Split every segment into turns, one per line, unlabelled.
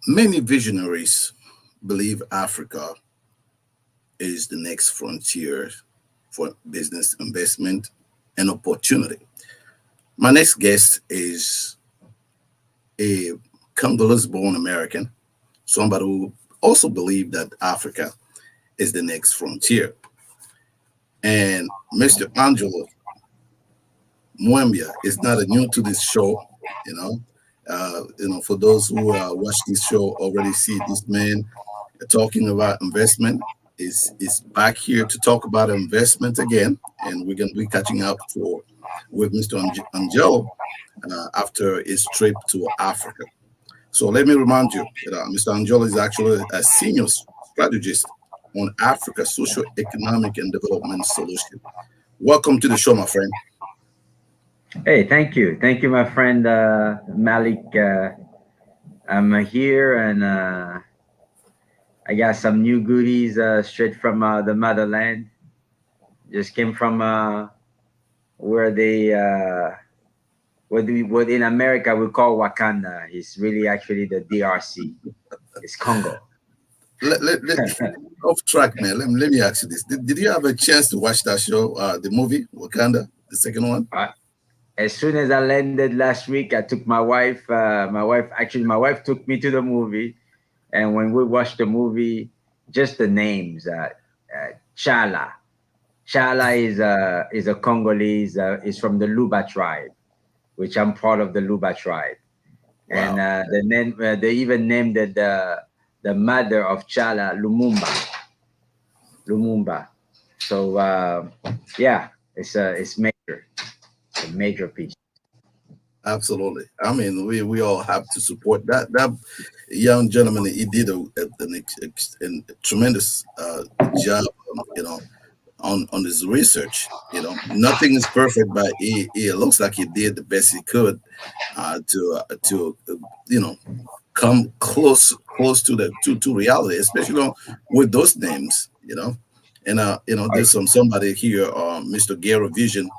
Many visionaries believe Africa is the next frontier for business investment and opportunity. My next guest is a Congolese born American, somebody who also believes that Africa is the next frontier. And Mr. Angelo Mwembya is not new to this show, you know. For those who watch this show already see this man talking about investment is back here to talk about investment again, and we're gonna be catching up for with Mr. Angelo after his trip to Africa. So let me remind you that Mr. Angelo is actually a senior strategist on Africa socio-economic and development solution. Welcome to the show, my friend.
Hey, thank you, my friend Malik. I'm here, and I got some new goodies straight from the motherland. Just came from where they what in America we call Wakanda. It's really actually the DRC. It's Congo.
Let off track, man. Let me ask you this: did you have a chance to watch that show, the movie Wakanda, the second one?
As soon as I landed last week, I took my wife. My wife took me to the movie, and when we watched the movie, just the names, Chala. Chala is a Congolese. Is from the Luba tribe, which I'm part of the Luba tribe. And
Wow.
they even named the mother of Chala Lumumba. So yeah, it's major, a major piece.
Absolutely. I mean, we all have to support that young gentleman. He did a tremendous job, on his research. Nothing is perfect, but he looks like he did the best he could to come close to the to reality, especially with those names. And there's somebody here, Mr. Gary Vision.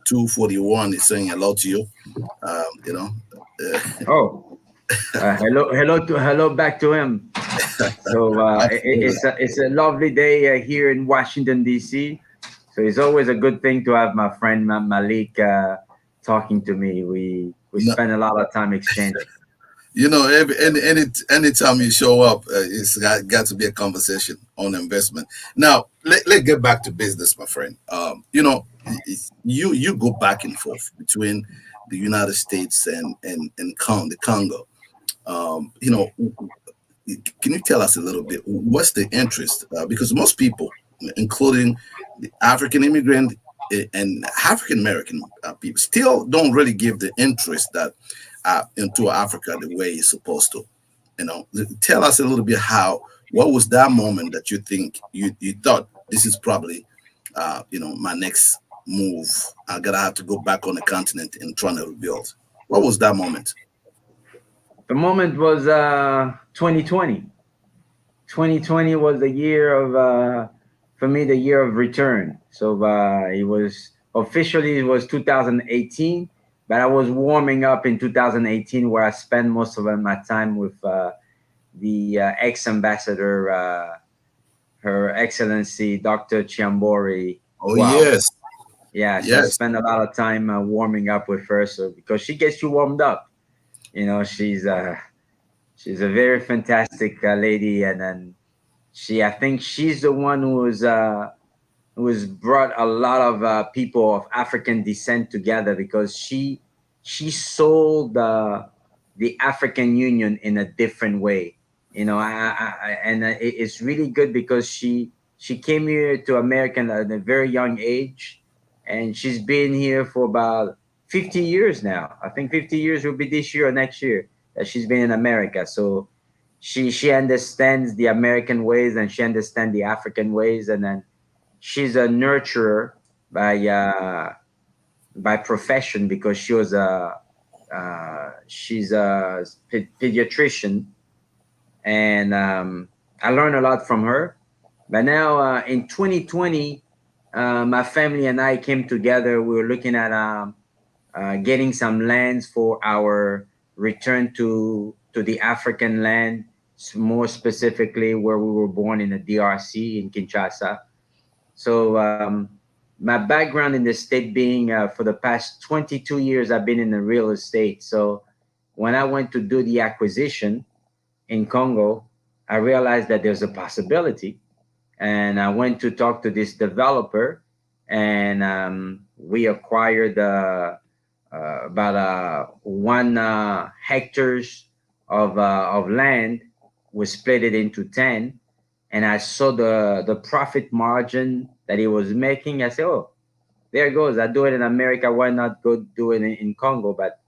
241 is saying hello to you. Um, you know,
Oh, hello back to him. So
absolutely.
it's a lovely day here in Washington D.C. So it's always a good thing to have my friend Malik talking to me. We
No,
spend a lot of time exchanging.
anytime you show up, it's got to be a conversation on investment. Now, let's get back to business, my friend. You go back and forth between the United States and the Congo. You know, can you tell us a little bit what's the interest? Because most people, including the African immigrant and African American people, still don't really give the interest that into Africa the way it's supposed to. Tell us a little bit what was that moment that you think you thought this is probably my next move. I gotta have to go back on the continent and trying to rebuild. What was that moment?
The moment was 2020. 2020 was the year of for me the year of return. So it was officially it was 2018, but I was warming up in 2018 where I spent most of my time with the ex ambassador, Her Excellency Dr. Chiambori.
Oh
Wow.
yes,
Yeah, so I
yes.
spent a lot of time warming up with her, so because she gets you warmed up, she's a very fantastic lady, and then I think she's the one who has brought a lot of people of African descent together because she sold the African Union in a different way. And it's really good because she came here to America at a very young age, and she's been here for about 50 years now. I think 50 years will be this year or next year that she's been in America. So she understands the American ways and she understands the African ways, and then she's a nurturer by by profession because she's a pediatrician, and I learned a lot from her. But now in 2020, my family and I came together. We were looking at getting some lands for our return to the African land, more specifically where we were born in the DRC in Kinshasa. So my background in the state being for the past 22 years, I've been in the real estate. So when I went to do the acquisition in Congo, I realized that there's a possibility. And I went to talk to this developer, and we acquired about 1 hectares of land. We split it into 10, and I saw the profit margin that he was making. I said, "Oh, there it goes. I do it in America. Why not go do it in Congo?" But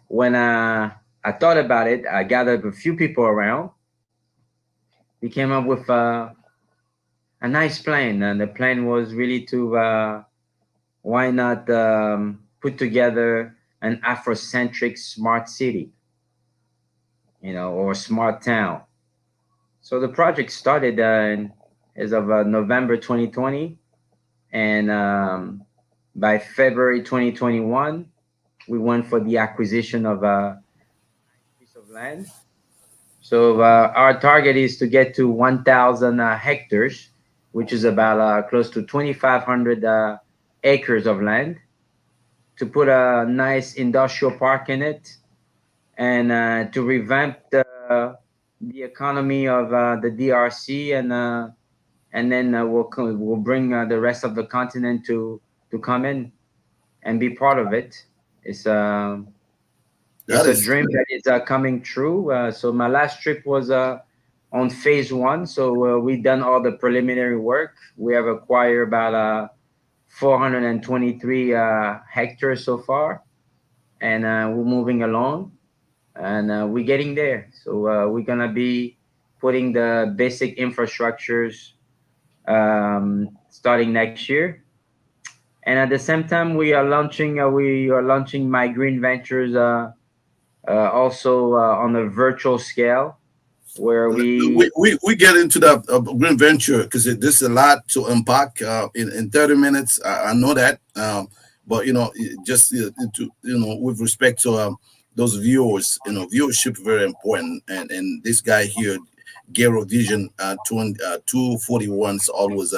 when I thought about it, I gathered a few people around. We came up with a nice plan, and the plan was really to why not put together an Afrocentric smart city, or smart town. So the project started as of November 2020, and by February 2021, we went for the acquisition of a piece of land. So our target is to get to 1,000 hectares, which is about close to 2,500 acres of land, to put a nice industrial park in it, and to revamp the economy of the DRC, and then we'll bring the rest of the continent to come in and be part of it. It's
That
it's a
is
dream that is coming true. So my last trip was on phase one. So we've done all the preliminary work. We have acquired about 423 hectares so far, and we're moving along, and we're getting there. So we're gonna be putting the basic infrastructures starting next year, and at the same time we are launching my green ventures also on a virtual scale where we
we get into that green venture because there's a lot to unpack in 30 minutes. I know that, but just to with respect to those viewers, viewership very important, and this guy here, Gero Vision 241 is always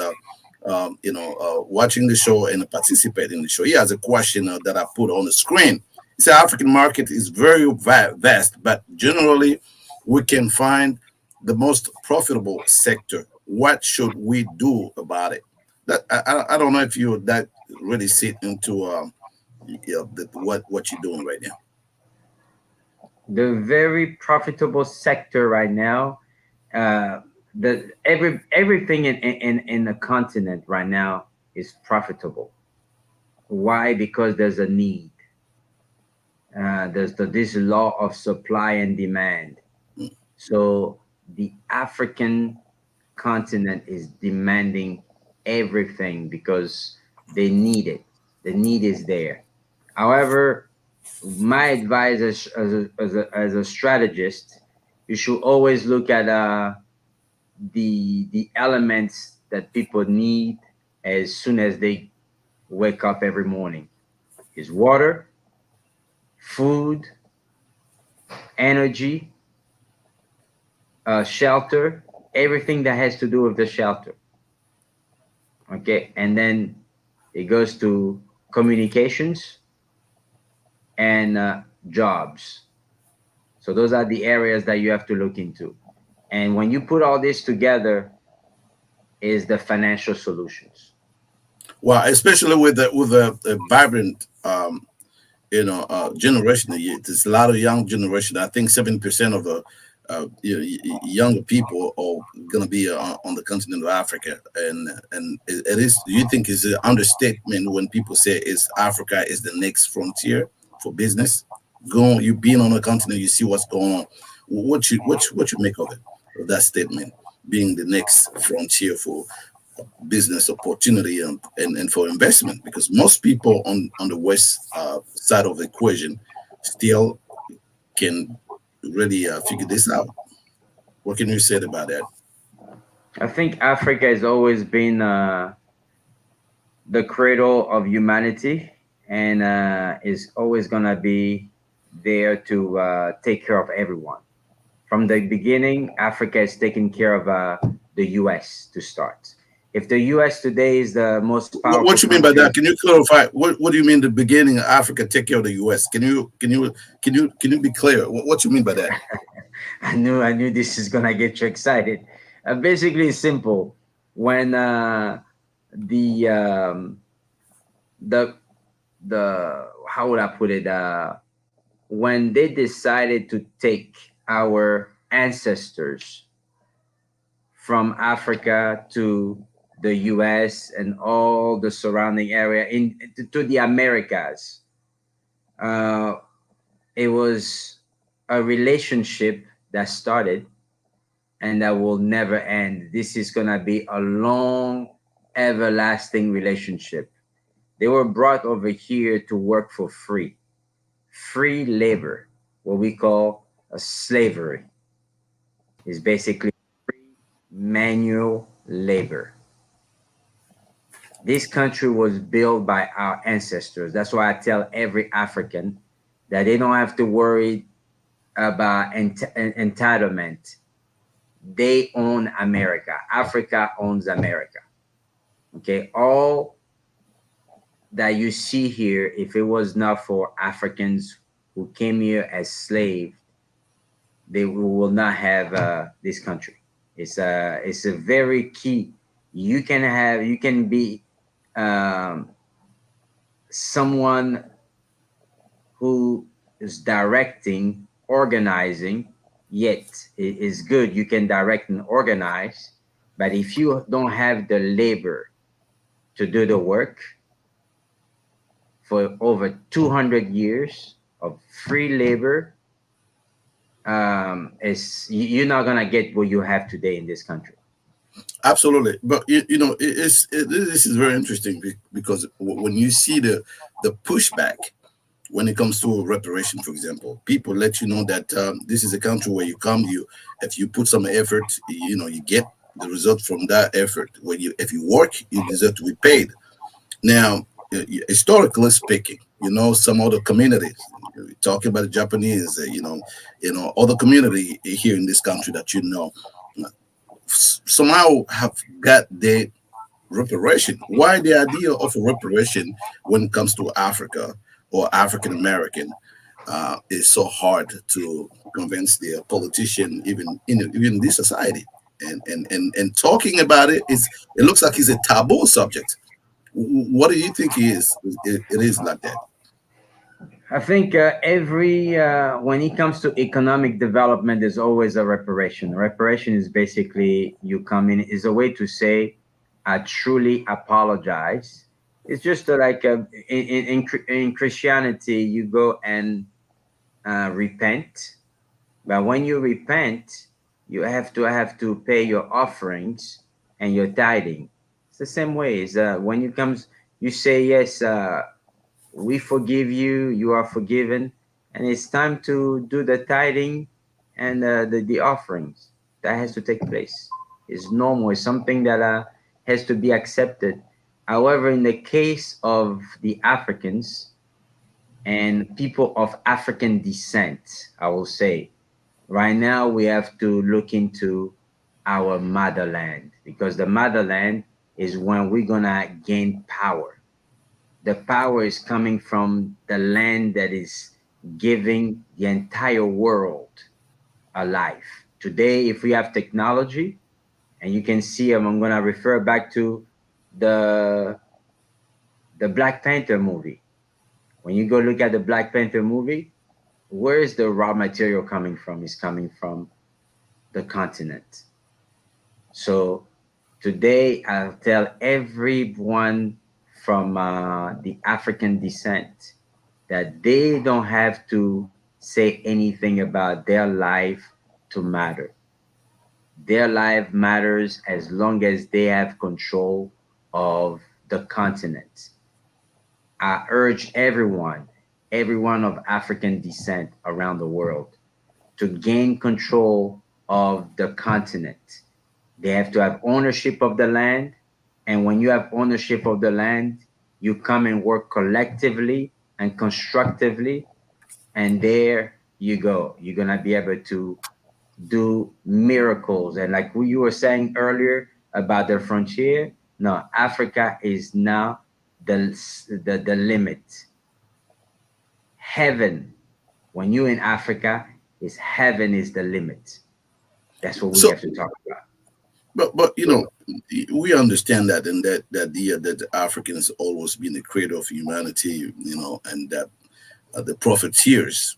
watching the show and participating in the show. He has a question that I put on the screen. The African market is very vast, but generally we can find the most profitable sector. What should we do about it? That I don't know if you that really sit into what you're doing right now.
the very profitable sector right now. The everything in the continent right now is profitable. Why? Because there's a need. There's this law of supply and demand. So the African continent is demanding everything because they need it. The need is there. However, my advice as a strategist, you should always look at the elements that people need as soon as they wake up every morning. Is water, food, energy, shelter, everything that has to do with the shelter. Okay, and then it goes to communications and jobs. So those are the areas that you have to look into. And when you put all this together, is the financial solutions.
Well, especially with the vibrant generation. There's a lot of young generation. I think 7% of the younger people are going to be on the continent of Africa, and it is. Do you think is an understatement when people say is Africa is the next frontier for business? Go, you being on the continent, you see what's going on. What you make of it? Of that statement being the next frontier for business opportunity and for investment, because most people on the west side of the equation still can really figure this out. What can you say about that?
I think Africa has always been the cradle of humanity, and is always gonna be there to take care of everyone. From the beginning, Africa is taking care of the U.S. to start. If the U.S. today is the most powerful
What you mean by
country,
that? Can you clarify? What do you mean the beginning of Africa take care of the U.S.? Can you be clear? What you mean by that?
I knew this is gonna get you excited. Basically, it's simple. When the the how would I put it? When they decided to take our ancestors from Africa to the U.S. and all the surrounding area to the Americas, uh, it was a relationship that started and that will never end. This is going to be a long, everlasting relationship. They were brought over here to work for free, free labor, what we call a slavery, is basically free manual labor. This country was built by our ancestors. That's why I tell every African that they don't have to worry about entitlement. They own America. Africa owns America. Okay, all that you see here, if it was not for Africans who came here as slaves, they will not have this country. It's a very key. You can be um, someone who is directing, organizing. Yet it is good you can direct and organize, but if you don't have the labor to do the work for over 200 years of free labor, you're not gonna get what you have today in this country.
Absolutely, but this is very interesting because when you see the pushback when it comes to reparation, for example, people let you know that this is a country where you come, you if you put some effort, you get the result from that effort. When you if you work, you deserve to be paid. Now, historically speaking, some other communities, talking about the Japanese, other community here in this country that somehow have got their reparation. Why the idea of a reparation when it comes to Africa or African American is so hard to convince the politician, even this society, and talking about it looks like it's a taboo subject. What do you think it is like that?
I think every when it comes to economic development, there's always a reparation. Reparation is basically you come in is a way to say, "I truly apologize." It's just like in Christianity, you go and repent, but when you repent, you have to pay your offerings and your tithing. It's the same way. Is when you comes, you say yes. We forgive you, you are forgiven, and it's time to do the tithing and the offerings. That has to take place. It's normal. It's something that has to be accepted. However, in the case of the Africans and people of African descent, I will say, right now we have to look into our motherland, because the motherland is when we're gonna gain power. The power is coming from the land that is giving the entire world a life. Today, if we have technology, and you can see, I'm going to refer back to the the Black Panther movie. When you go look at the Black Panther movie, where is the raw material coming from? It's coming from the continent. So today, I'll tell everyone from the African descent that they don't have to say anything about their life to matter. Their life matters as long as they have control of the continent. I urge everyone of African descent around the world, to gain control of the continent. They have to have ownership of the land. And when you have ownership of the land, you come and work collectively and constructively and there you go. You're gonna be able to do miracles. And like you were saying earlier about the frontier, no, Africa is now the limit. Heaven, when you're in Africa, is heaven is the limit. That's what we
So,
have to talk about.
but you
So
know, we understand that, and that the Africans always been the creator of humanity, and that the profiteers,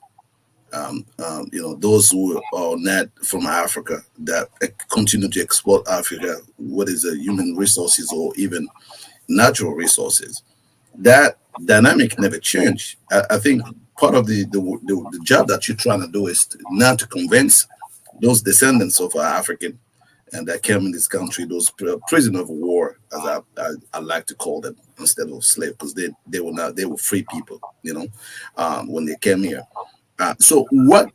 those who are not from Africa that continue to exploit Africa, what is the human resources or even natural resources. That dynamic never changed. I think part of the job that you're trying to do is not to convince those descendants of African and that came in this country, those prisoners of war, as I like to call them, instead of slave, because they were not, they were free people, when they came here. So what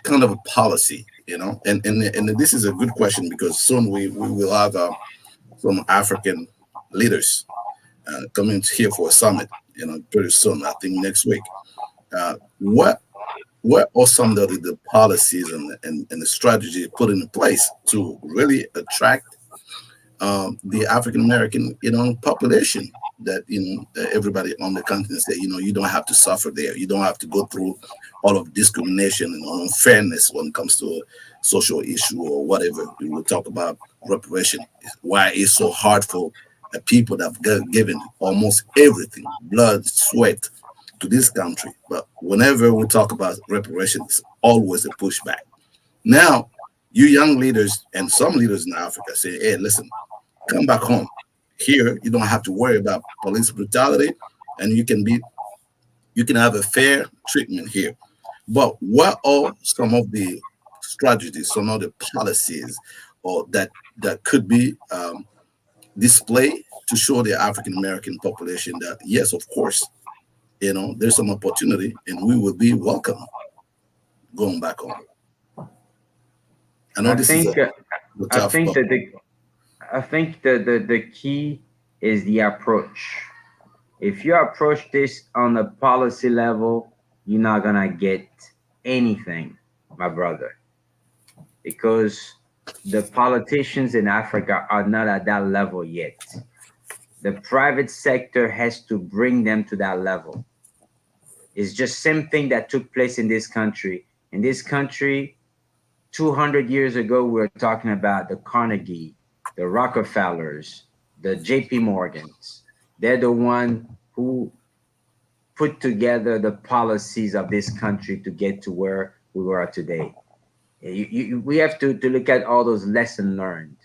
kind of a policy, and this is a good question because soon we will have some African leaders coming here for a summit, pretty soon. I think next week. What are some of the policies and the strategy put in place to really attract the African American, population that everybody on the continent say, you don't have to suffer there. You don't have to go through all of discrimination and unfairness when it comes to a social issue or whatever. We will talk about reparation. Why it's so hard for the people that have given almost everything, blood, sweat, to this country. But whenever we talk about reparations, it's always a pushback. Now, you young leaders and some leaders in Africa say, hey, listen, come back home. Here, you don't have to worry about police brutality, and you can have a fair treatment here. But what are some of the strategies, some of the policies, or that could be displayed to show the African American population that yes, of course, there's some opportunity, and we will be welcome going back home. I know
I
this is
think
a
I
tough,
think
but
that the key is the approach. If you approach this on a policy level, you're not gonna get anything, my brother, because the politicians in Africa are not at that level yet. The private sector has to bring them to that level. It's just same thing that took place in this country. In this country, 200 years ago, we were talking about the Carnegie, the Rockefellers, the JP Morgans. They're the one who put together the policies of this country to get to where we are today. We have to look at all those lessons learned.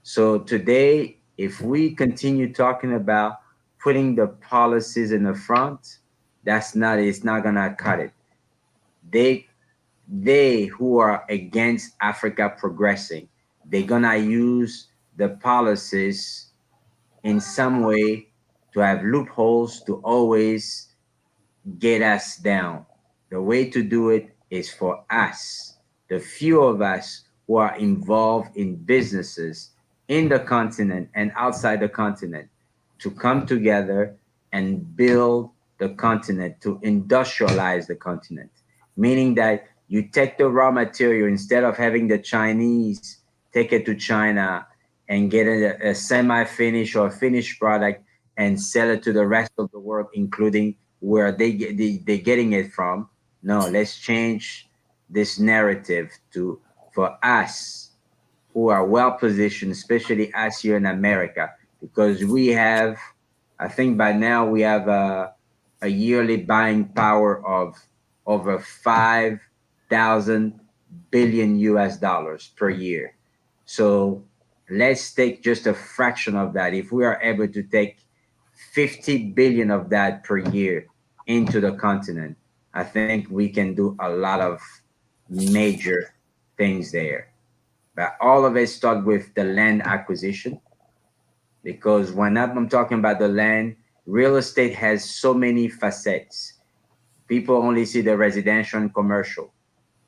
So today, if we continue talking about putting the policies in the front, it's not gonna cut it. They they who are against Africa progressing, they're gonna use the policies in some way to have loopholes to always get us down. The way to do it is for us, the few of us who are involved in businesses in the continent and outside the continent, to come together and build the continent, to industrialize the continent. Meaning that you take the raw material instead of having the Chinese take it to China and get a semi finished or finished product and sell it to the rest of the world, including where they're getting it from. No, let's change this narrative to for us who are well positioned, especially us here in America, because we have, I think by now we have a yearly buying power of over 5,000 billion US dollars per year. So let's take just a fraction of that. If we are able to take 50 billion of that per year into the continent, I think we can do a lot of major things there. But all of it start with the land acquisition, because when I'm talking about the land, real estate has so many facets. People only see the residential and commercial.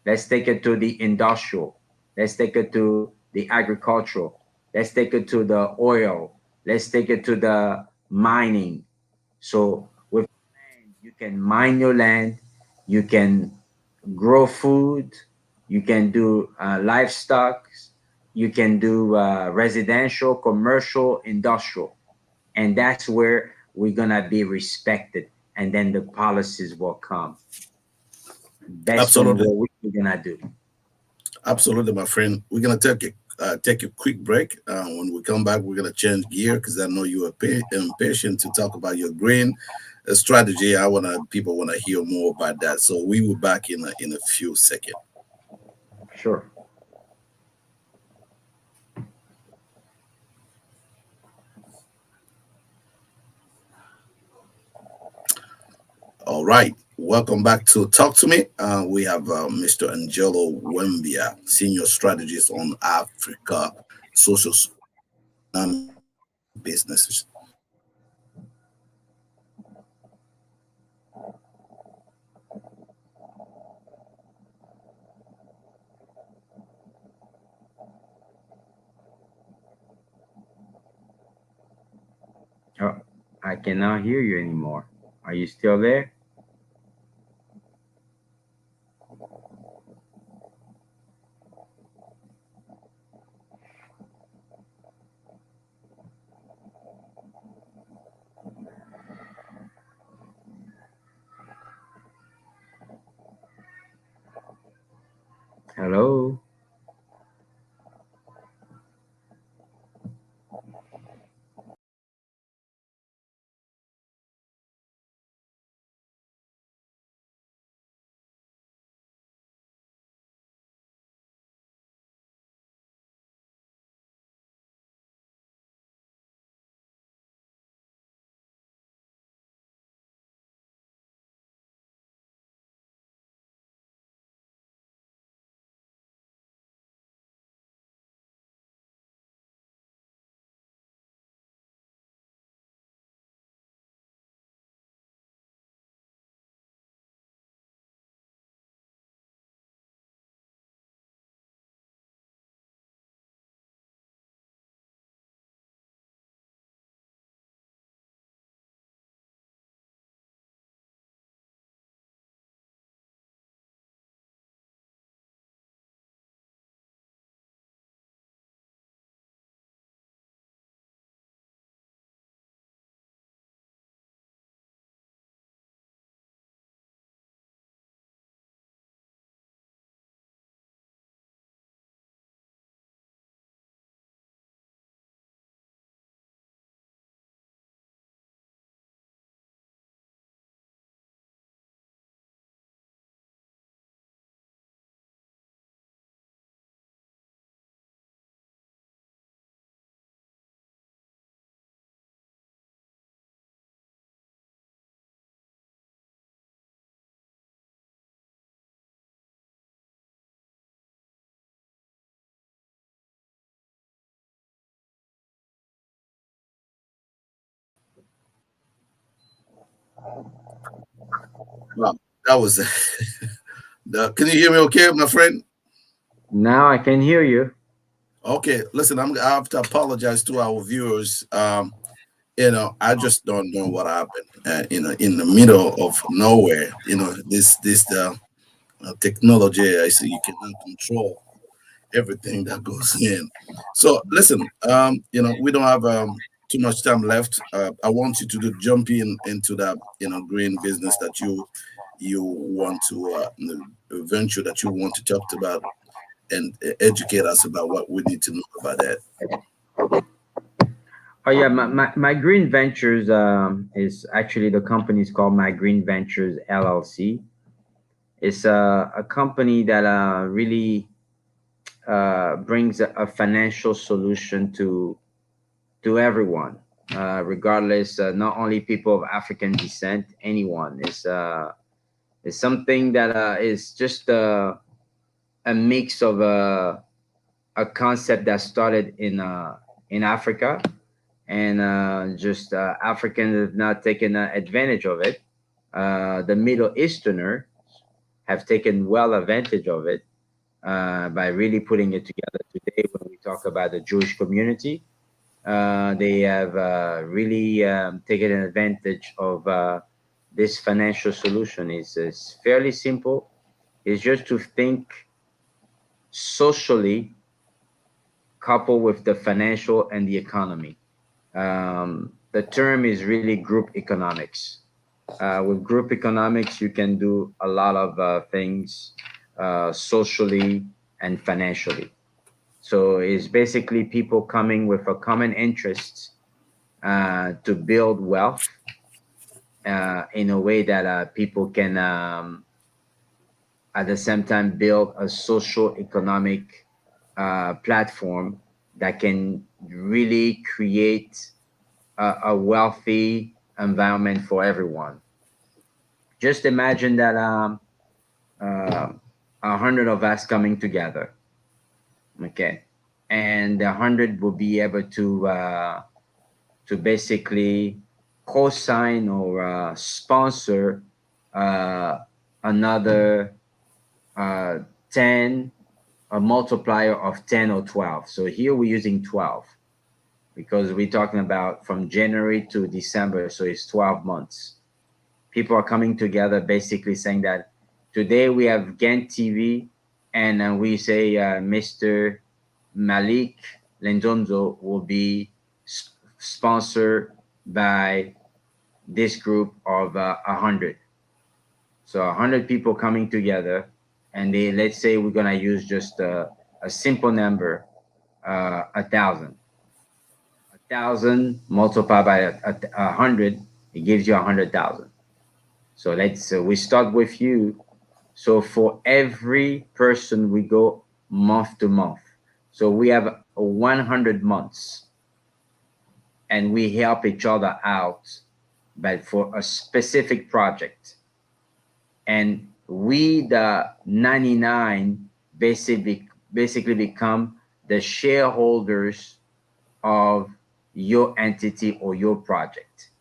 Let's take it to the industrial. Let's take it to the agricultural. Let's take it to the oil. Let's take it to the mining. So with land, you can mine your land, you can grow food, you can do livestock, you can do residential, commercial, industrial, and that's where we're gonna be respected, and then the policies will come based on
Absolutely.
what we're gonna do.
Absolutely, my friend. We're gonna take a quick break. When we come back, we're gonna change gear because I know you are impatient to talk about your green strategy. People wanna hear more about that. So we will back in a few seconds.
Sure.
All right. Welcome back to Talk to Me. We have Mr. Andjelo Mwembya, Senior Strategist on Africa Socio-economic Businesses.
Oh, I cannot hear you anymore. Are you still there? Hello?
Wow, that was can you hear me okay, my friend?
Now I can hear you.
Okay, listen, I have to apologize to our viewers. I just don't know what happened. In the middle of nowhere, this technology. I see you cannot control everything that goes in. So listen, we don't have too much time left. I want you to jump into that green business that you want to venture that you want to talk about and educate us about what we need to know about that.
Oh yeah, my Green Ventures is actually the company is called My Green Ventures LLC. It's a company that really brings a financial solution to everyone, regardless, not only people of African descent, anyone. It's something that is just a mix of a concept that started in Africa, and just Africans have not taken advantage of it. The Middle Easterners have taken well advantage of it by really putting it together. Today, when we talk about the Jewish community, they have really taken advantage of this financial solution is fairly simple. It's just to think socially, coupled with the financial and the economy. The term is really group economics. With group economics, you can do a lot of things socially and financially. So it's basically people coming with a common interest to build wealth in a way that people can, at the same time, build a social economic platform that can really create a wealthy environment for everyone. Just imagine that uh, 100 of us coming together, okay, and the 100 will be able to basically co-sign or sponsor uh, another 10, a multiplier of 10 or 12. So here we're using 12 because we're talking about from January to December, so it's 12 months. People are coming together basically saying that today we have Ghent TV, and we say Mr. Malik Lendonzo will be sponsored by this group of 100. So 100 people coming together, and they, let's say we're gonna use just a simple number, 1,000. 1,000 multiplied by 100, it gives you 100,000. So let's we start with you. So for every person, we go month to month. So we have 100 months, and we help each other out, but for a specific project. And we, the 99, basically become the shareholders of your entity or your project.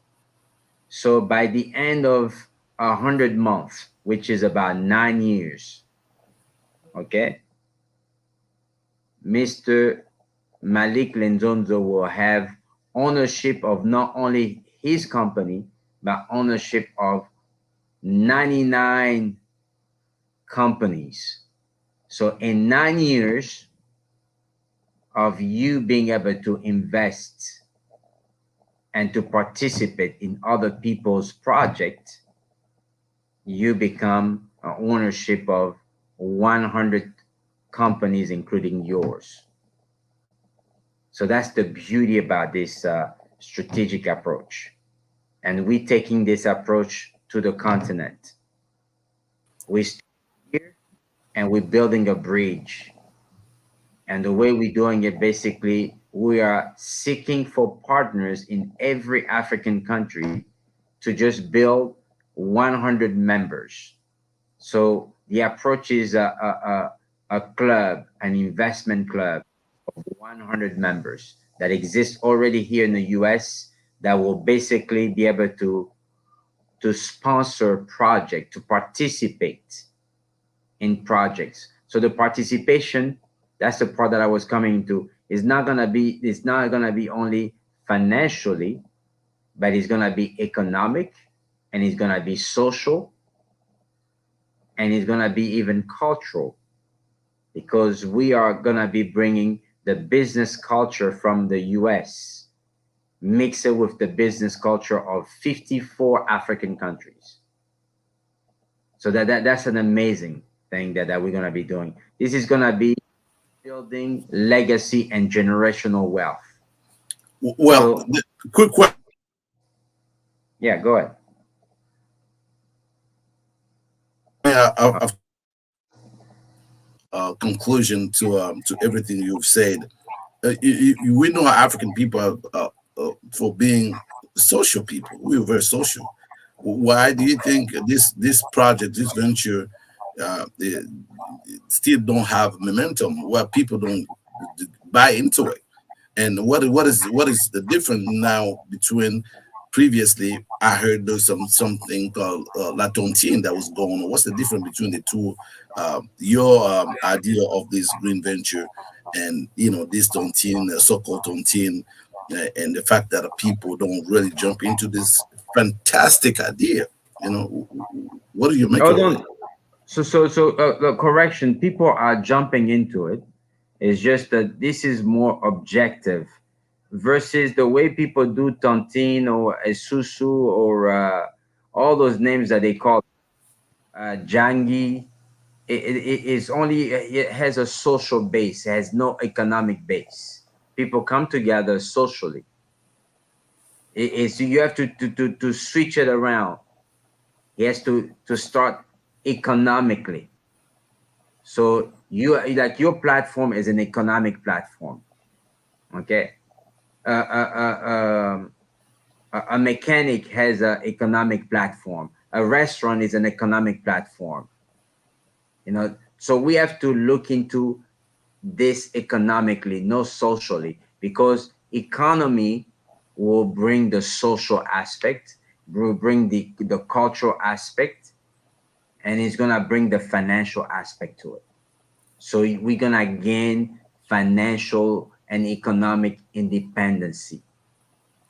So by the end of 100 months, which is about 9 years, okay, Mr. Malik Lenzonzo will have ownership of not only his company, but ownership of 99 companies. So in 9 years of you being able to invest and to participate in other people's project, you become ownership of 100 companies, including yours. So that's the beauty about this strategic approach. And we taking this approach to the continent. We start here and we're building a bridge. And the way we're doing it, basically, we are seeking for partners in every African country to just build 100 members. So the approach is a club, an investment club of 100 members that exists already here in the US that will basically be able to sponsor project, to participate in projects. So the participation, that's the part that I was coming to, is not gonna be, it's not gonna be only financially, but it's gonna be economic, and it's gonna be social, and it's gonna be even cultural, because we are gonna be bringing the business culture from the US, mix it with the business culture of 54 African countries. So that's an amazing thing that we're gonna be doing. This is gonna be building legacy and generational wealth.
Well,
So
quick question.
yeah, go ahead. Uh,
Of conclusion to everything you've said. We know African people for being social people. We're very social. Why do you think this project, this venture, it still don't have momentum? Why people don't buy into it? And what is the difference now between previously? I heard there's something called La Tontine that was going on. What's the difference between the two? Your idea of this green venture, and this Tontine, so-called Tontine, and the fact that people don't really jump into this fantastic idea. You know, what do you make
Hold
of
on.
it?
The correction. People are jumping into it. It's just that this is more objective versus the way people do tontine or esusu or all those names that they call jangi. It is only, it has a social base. It has no economic base. People come together socially. It's, you have to switch it around. He has to start economically. So you, like, your platform is an economic platform. Okay. Uh, uh, uh, um, a mechanic has an economic platform. A restaurant is an economic platform. You know, so we have to look into this economically, not socially, because economy will bring the social aspect, will bring the cultural aspect, and it's gonna bring the financial aspect to it. So we're gonna gain financial and economic independency.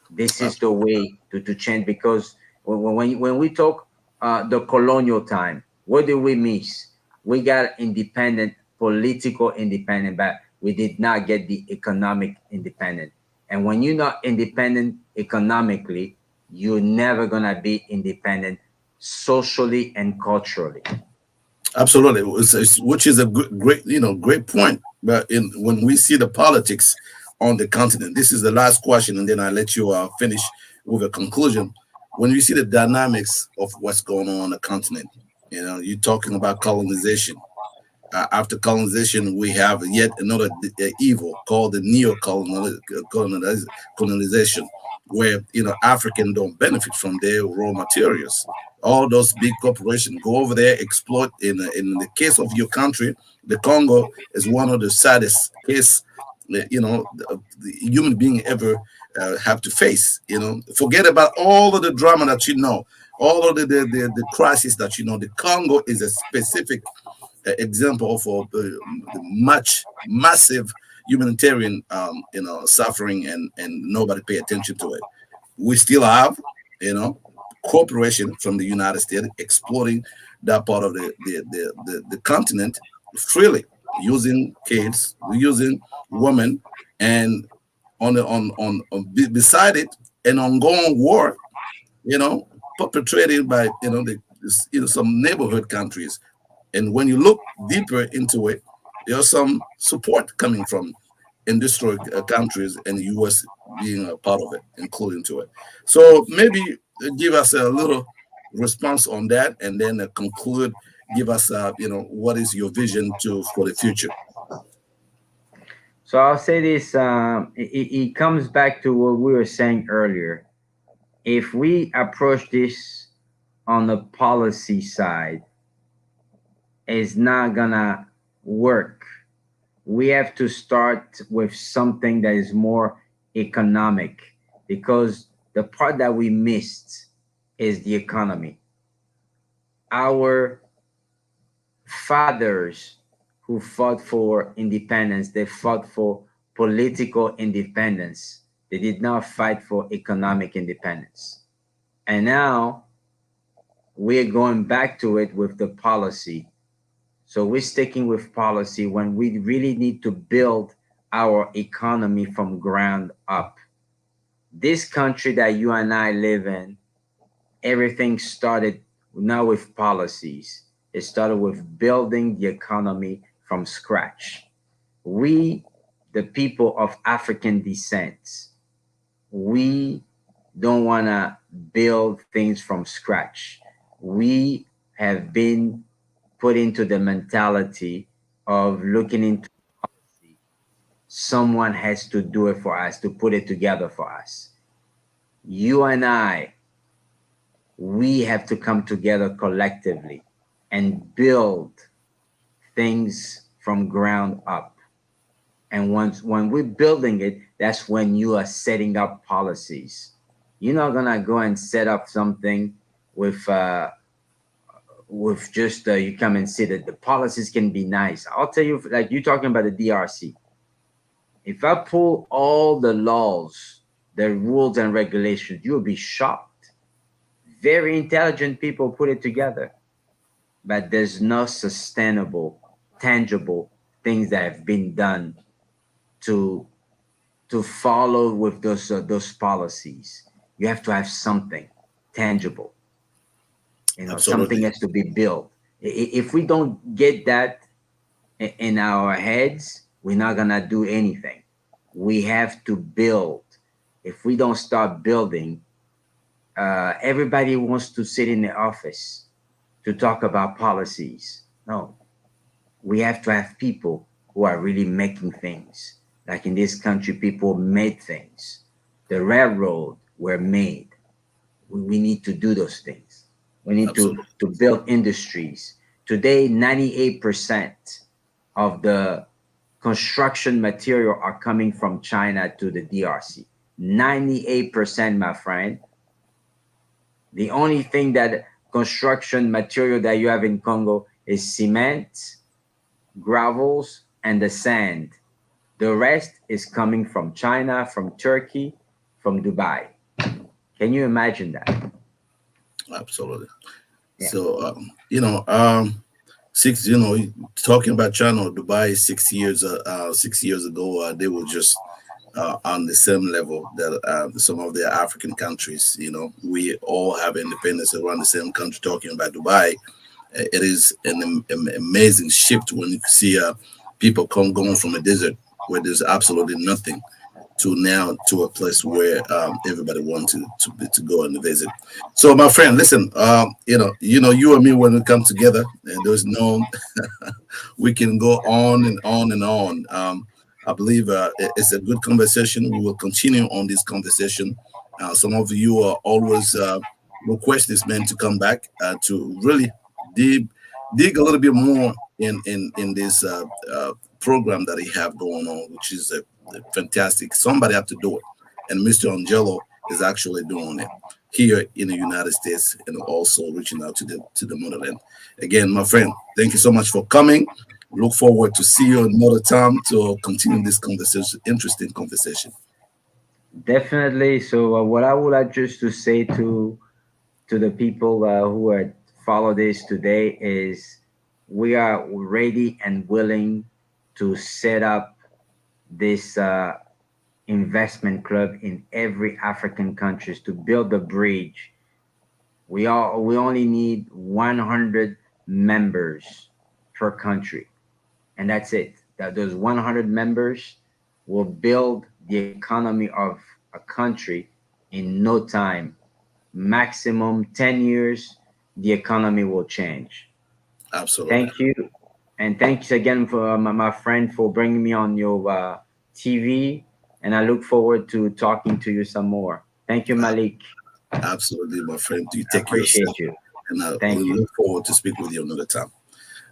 This
Uh,
is the way to change, because when we talk the colonial time, what do we miss? We got independent, political independent, but we did not get the economic independent. And when you're not independent economically, you're never gonna be independent socially and culturally.
Absolutely, which is a great, great point. But when we see the politics on the continent, this is the last question, and then I let you finish with a conclusion. When you see the dynamics of what's going on the continent, you're talking about colonization. After colonization, we have yet another evil called the colonization, where African don't benefit from their raw materials. All those big corporations go over there, exploit. In the case of your country, the Congo is one of the saddest case, the human being ever have to face. Forget about all of the drama that all of the crisis that The Congo is a specific example of the much massive humanitarian suffering, and nobody pay attention to it. We still have corporation from the United States exploiting that part of the continent freely, using kids, using women, and beside it, an ongoing war, perpetrated by some neighborhood countries. And when you look deeper into it, there's some support coming from industrial countries, and the U.S. being a part of it, including to it. So maybe give us a little response on that, and then conclude. Give us, what is your vision for the future?
So I'll say this: it comes back to what we were saying earlier. If we approach this on the policy side, it's not gonna work. We have to start with something that is more economic, because the part that we missed is the economy. Our fathers who fought for independence, they fought for political independence. They did not fight for economic independence. And now we're going back to it with the policy. So we're sticking with policy when we really need to build our economy from ground up. This country that you and I live in, everything started now with policies. It started with building the economy from scratch. We, the people of African descent, we don't want to build things from scratch. We have been put into the mentality of looking into policy. Someone has to do it for us, to put it together for us. You and I, we have to come together collectively and build things from ground up. And once when we're building it, that's when you are setting up policies. You're not gonna go and set up something with just you come and see that the policies can be nice. I'll tell you, like you talking about the DRC. If I pull all the laws, the rules and regulations, you'll be shocked. very intelligent people put it together, but there's no sustainable, tangible things that have been done to follow with those policies. You have to have something tangible. Something
Absolutely.
has to be built. If we don't get that in our heads, we're not gonna do anything. We have to build. If we don't start building, everybody wants to sit in the office to talk about policies. No, we have to have people who are really making things. Like in this country, people made things. The railroad were made. We need to do those things. We need
Absolutely.
to build industries. Today, 98% of the construction material are coming from China to the DRC. 98%, my friend. The only thing that construction material that you have in Congo is cement, gravels, and the sand. The rest is coming from China, from Turkey, from Dubai. Can you imagine that?
Absolutely.
Yeah.
So, six, talking about China or Dubai 6 years, 6 years ago, they were just on the same level that some of the African countries. We all have independence around the same country. Talking about Dubai, it is an amazing shift when you see people going from a desert where there's absolutely nothing to now to a place where everybody wants to go and visit. So, my friend, listen, you and me when we come together, and there's no, we can go on and on and on. I believe it's a good conversation. We will continue on this conversation. Some of you are always request this man to come back to really dig dig a little bit more in this program that he have going on, which is fantastic. Somebody have to do it, and Mr. Andjelo is actually doing it here in the United States and also reaching out to the motherland. Again, my friend, thank you so much for coming. Look forward to see you another time to continue this conversation, interesting conversation.
Definitely. So, what I would like just to say to the people who are follow this today is we are ready and willing to set up this investment club in every African countries to build a bridge. We only need 100 members per country, and that's it. That those 100 members will build the economy of a country in no time. Maximum 10 years, the economy will change.
Absolutely.
Thank you. And thanks again for my friend for bringing me on your TV. And I look forward to talking to you some more. Thank you, Malik.
Absolutely, my friend. You
I
take care of yourself,
appreciate you.
and
Thank
we
you.
look forward to speak with you another time.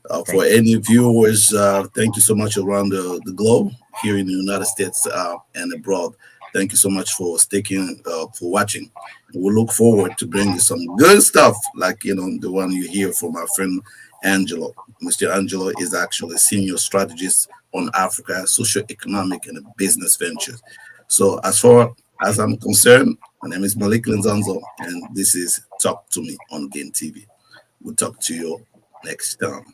For
Thank you.
any viewers, thank you so much around the globe here in the United States and abroad. Thank you so much for sticking, for watching. We look forward to bring you some good stuff, like the one you hear from our friend Angelo. Mr. Angelo is actually senior strategist on Africa, socio-economic and business ventures. So, as far as I'm concerned, my name is Malik Lenzanzo, and this is Talk to Me on Gain TV. We'll talk to you next time.